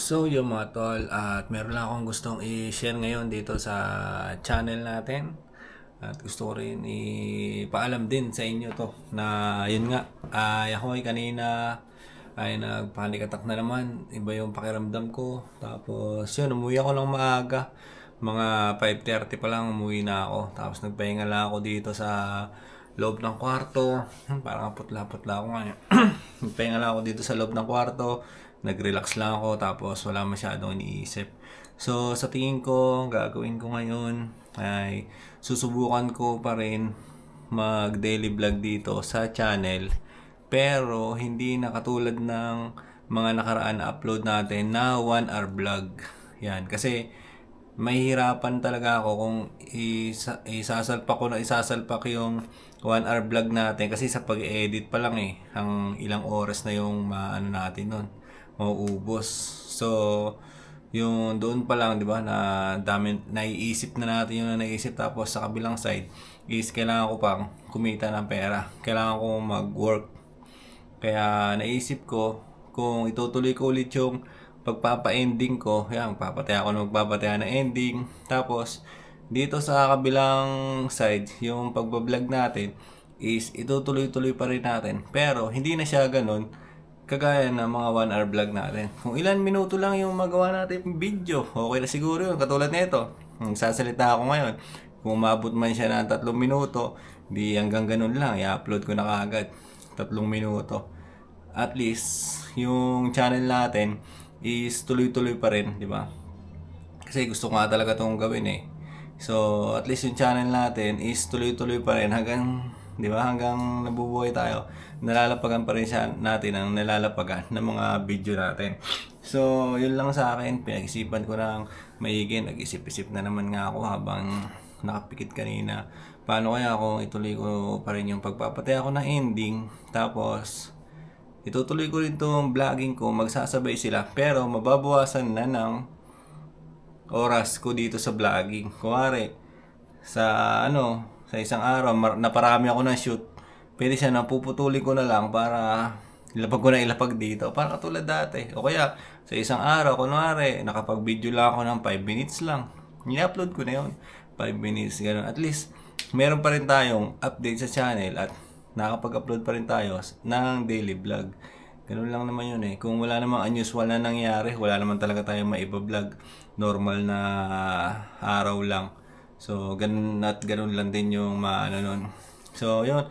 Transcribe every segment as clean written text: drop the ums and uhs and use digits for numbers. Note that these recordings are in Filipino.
So yung mga tol, at meron lang akong gustong i-share ngayon dito sa channel natin. At gusto ko rin ipaalam din sa inyo to na yun nga, ako ay kanina ay nag-panic attack na naman. Iba yung pakiramdam ko. Tapos yun, umuwi ako ng maaga. Mga 5:30 pa lang umuwi na ako. Tapos nagpahinga lang ako dito sa loob ng kwarto. Parang putla-putla ako nga. Nagpahinga lang ako dito sa loob ng kwarto. Nag-relax lang ako tapos wala masyadong iniisip. So sa tingin ko, gagawin ko ngayon ay susubukan ko pa rin mag daily vlog dito sa channel. Pero hindi na katulad ng mga nakaraan na upload natin na 1 hour vlog. Yan, kasi mahihirapan talaga ako kung isasalpak yung 1 hour vlog natin kasi sa pag-edit pa lang ang ilang oras na yung maano natin nun, mauubos. So yung doon pa lang, 'di ba, na dami naiisip na natin yung naisip, tapos sa kabilang side is kailangan ko pang kumita ng pera. Kailangan ko mag-work. Kaya naisip ko kung itutuloy ko ulit yung pagpapa-ending ko, yan, magpapataya ako ng magpapataya na ending. Tapos, dito sa kabilang side, yung pagbablog natin is itutuloy-tuloy pa rin natin. Pero, hindi na siya ganun kagaya ng mga 1 hour vlog natin. Kung ilan minuto lang yung magawa natin video, okay na siguro yun. Katulad nito, sasalita ako ngayon. Kung umabot man siya ng 3 minuto, di hanggang ganun lang, i-upload ko na kaagad. 3 minuto. At least, yung channel natin is tuloy-tuloy pa rin, di ba? Kasi gusto ko nga talaga itong gawin So, at least yung channel natin is tuloy-tuloy pa rin hanggang, di ba, hanggang nabubuhay tayo. Nalalapagan pa rin siya natin ang nalalapagan ng mga video natin. So, yun lang sa akin. Pinag-isipan ko ng maigi. Nag-isip-isip na naman nga ako habang nakapikit kanina. Paano kaya kung ituloy ko pa rin yung pagpapatay ako ng ending. Tapos, itutuloy ko rin itong vlogging ko. Magsasabay sila. Pero, mababawasan na ng oras ko dito sa vlogging. Kuwari, sa isang araw, naparami ako ng shoot. Pwede siya na puputulin ko na lang para ilapag ko na ilapag dito. Para katulad dati. O kaya, sa isang araw, kunwari, nakapag-video lang ako ng 5 minutes lang. I-upload ko na yun. 5 minutes, gano'n. At least, meron pa rin tayong update sa channel at nakapag-upload pa rin tayo ng daily vlog. Ganun lang naman yun Kung wala namang unusual na nangyari, wala naman talaga tayong maiba-vlog. Normal na araw lang. So, ganun at ganun lang din yung maano nun. So, yun.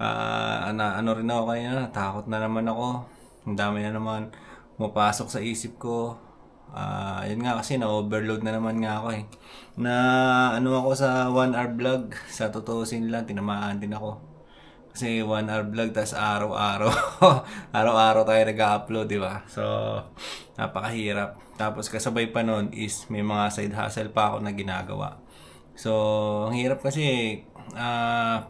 Ano rin ako kanina, takot na naman ako. Ang dami na naman mapasok sa isip ko. Yun nga kasi na-overload na naman nga ako Na ano ako sa 1 hour vlog. Sa tutuusin lang, tinamaan din ako. Kasi 1 hour vlog, tas araw-araw. Araw-araw tayo nag-upload, di ba? So, napakahirap. Tapos kasabay pa nun is may mga side hustle pa ako na ginagawa. So, ang hirap kasi,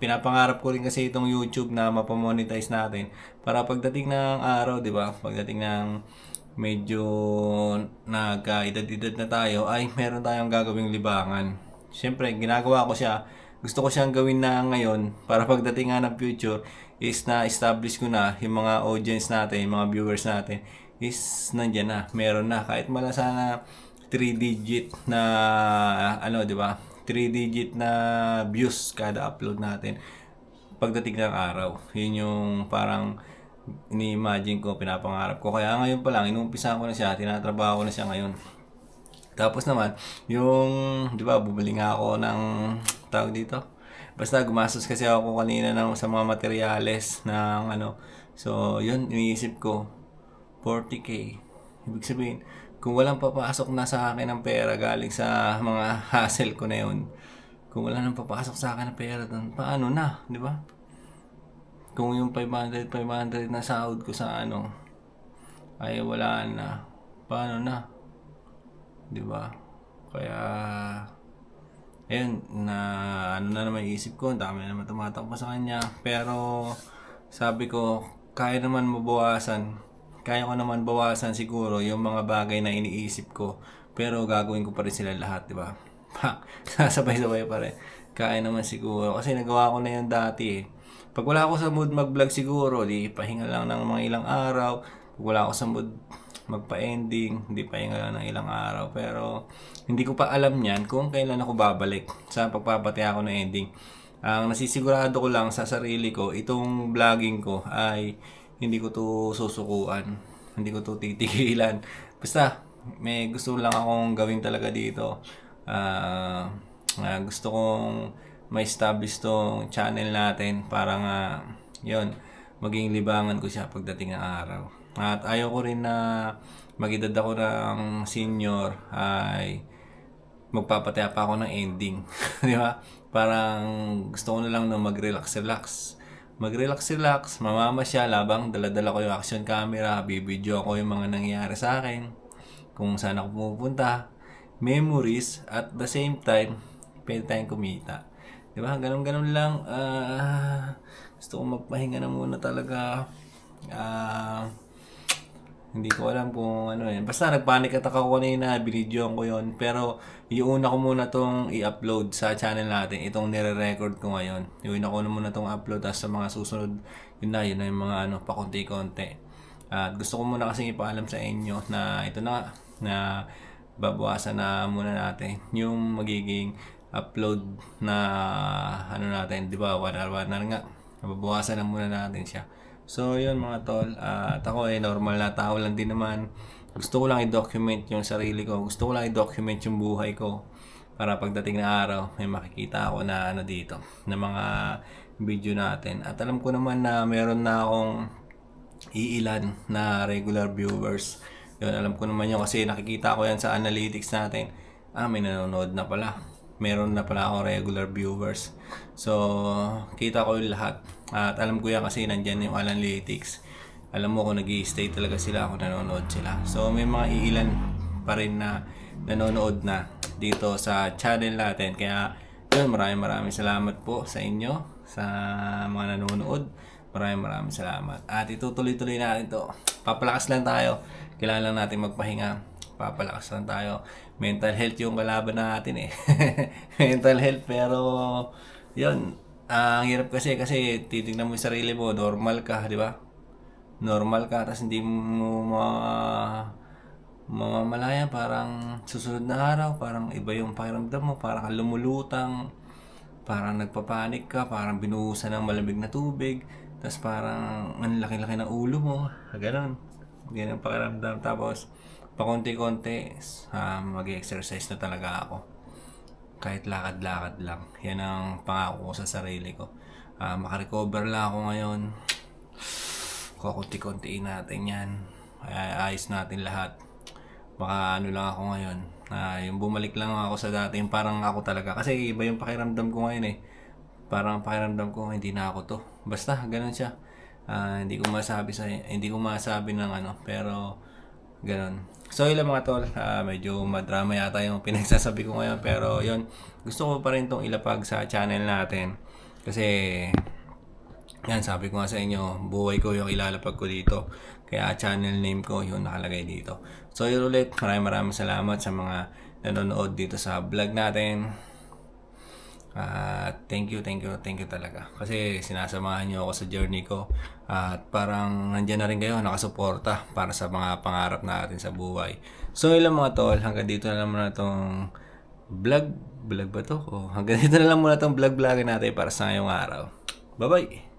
pinapangarap ko rin kasi itong YouTube na mapamonetize natin. Para pagdating ng araw, di ba? Pagdating ng medyo nagka-edad-edad na tayo, ay meron tayong gagawing libangan. Siyempre, ginagawa ko siya. Gusto ko siyang gawin na ngayon para pagdating nga ng future is na-establish ko na yung mga audience natin, yung mga viewers natin is nandiyan na, meron na. Kahit mala sana 3-digit na, di ba? 3-digit na views kada upload natin pagdating ng araw. Yun yung parang ini-imagine ko, pinapangarap ko. Kaya ngayon pa lang, inumpisahan ko na siya, tinatrabaho ko na siya ngayon. Tapos naman, yung, di ba, bumili nga ako ng, tawag dito. Basta gumastos kasi ako kanina sa mga materyales ng So, yun, iniisip ko, 40K. Ibig sabihin, kung walang papasok na sa akin ng pera galing sa mga hassle ko na yun, kung wala nang papasok sa akin ng pera doon, paano na, di ba? Kung yung 500 na sahod ko sa ay wala na, paano na? Di ba? Kaya ayun, na naman isip ko, ang dami naman tumatakbo sa kanya. Pero sabi ko, kaya ko naman bawasan siguro yung mga bagay na iniisip ko. Pero gagawin ko pa rin sila lahat, di ba? Sasabay-sabay pa rin. Kaya naman siguro. Kasi nagawa ko na yun dati Pag wala ako sa mood mag-vlog siguro, di pahinga lang ng mga ilang araw. Pag wala ako sa mood magpa-ending, hindi pa hinga ng ilang araw. Pero hindi ko pa alam yan kung kailan ako babalik sa pagpapataya ko ng ending. Ang nasisigurado ko lang sa sarili ko, itong vlogging ko ay hindi ko to susukuan. Hindi ko to titigilan. Basta, may gusto lang akong gawin talaga dito. Gusto kong ma-establish tong channel natin para nga, yon maging libangan ko siya pagdating ng araw. At ayaw ko rin na mag-edad ako ng senior ay magpapataya pa ako ng ending. Di ba? Parang gusto ko na lang na mag-relax-relax. Mag-relax-relax, mamamasyal habang dala-dala ko yung action camera, bibidyo ko yung mga nangyayari sa akin, kung saan ako pupunta, memories, at the same time, pwede tayong kumita. Di ba? Ganun-ganun lang. Gusto ko magpahinga na muna talaga. Hindi ko alam kung ano yun. Basta nagpanic attack ako kanina, binidyoan ko yun. Pero iuna ko muna tong i-upload sa channel natin. Itong nire-record ko ngayon. Iuna ko muna tong upload. Tapos sa mga susunod, yun na yung mga pakunti-kunti. At gusto ko muna kasi ipaalam sa inyo na ito na babawasan na muna natin yung magiging upload na natin. Di ba? One hour nga. Babawasan na muna natin siya. So, yun mga tol. At ako normal na tao lang din naman. Gusto ko lang i-document yung sarili ko. Gusto ko lang i-document yung buhay ko. Para pagdating na araw, may makikita ako na dito. Na mga video natin. At alam ko naman na meron na akong iilan na regular viewers. Yun, alam ko naman yun kasi nakikita ko yan sa analytics natin. May nanonood na pala. Meron na pala akong regular viewers. So, kita ko yung lahat. At alam ko yan kasi nandyan yung analytics. Alam mo kung nag-i-stay talaga sila kung nanonood sila. So, may mga iilan pa rin na nanonood na dito sa channel natin. Kaya, yun, maraming salamat po sa inyo, sa mga nanonood. Maraming salamat. At itutuloy-tuloy natin to. Papalakas lang tayo. Kailangan lang natin magpahinga. Papalakas lang tayo. Mental health yung kalaban natin eh. Mental health, pero yun. Ang hirap kasi titignan mo yung sarili mo, normal ka, di ba? Normal ka, tapos hindi mo mamamalayan, parang susunod na araw, parang iba yung pakiramdam mo, parang lumulutang, parang nagpapanik ka, parang binuhusan ng malamig na tubig, tapos parang ang laki-laki ng ulo mo, ganon. Yan ang pakiramdam. Tapos, pakunti-kunti, mag-exercise na talaga ako. Kahit lakad-lakad lang. Yan ang pangako ko sa sarili ko. Makarecover lang ako ngayon. Kukunti-kuntiin natin yan. Ayos natin lahat. Baka lang ako ngayon. Yung bumalik lang ako sa dati. Yung parang ako talaga. Kasi iba yung pakiramdam ko ngayon eh. Parang pakiramdam ko hindi na ako to. Basta, ganun siya. Hindi ko masabi ng pero ganon. So yun lang mga tol, medyo madrama yata yung pinagsasabi ko ngayon, pero yun, gusto ko pa rin itong ilapag sa channel natin kasi yan, sabi ko nga sa inyo, buhay ko yung ilalapag ko dito, kaya channel name ko yung nakalagay dito. So yun ulit, maraming salamat sa mga nanonood dito sa vlog natin. Thank you talaga kasi sinasamahan niyo ako sa journey ko at parang nandiyan na rin kayo nakasuporta para sa mga pangarap natin sa buhay. So ilang mga tol, hanggang dito na lang muna itong vlog ba to? Hanggang dito na lang muna itong vlog natin para sa ngayong araw. Bye bye.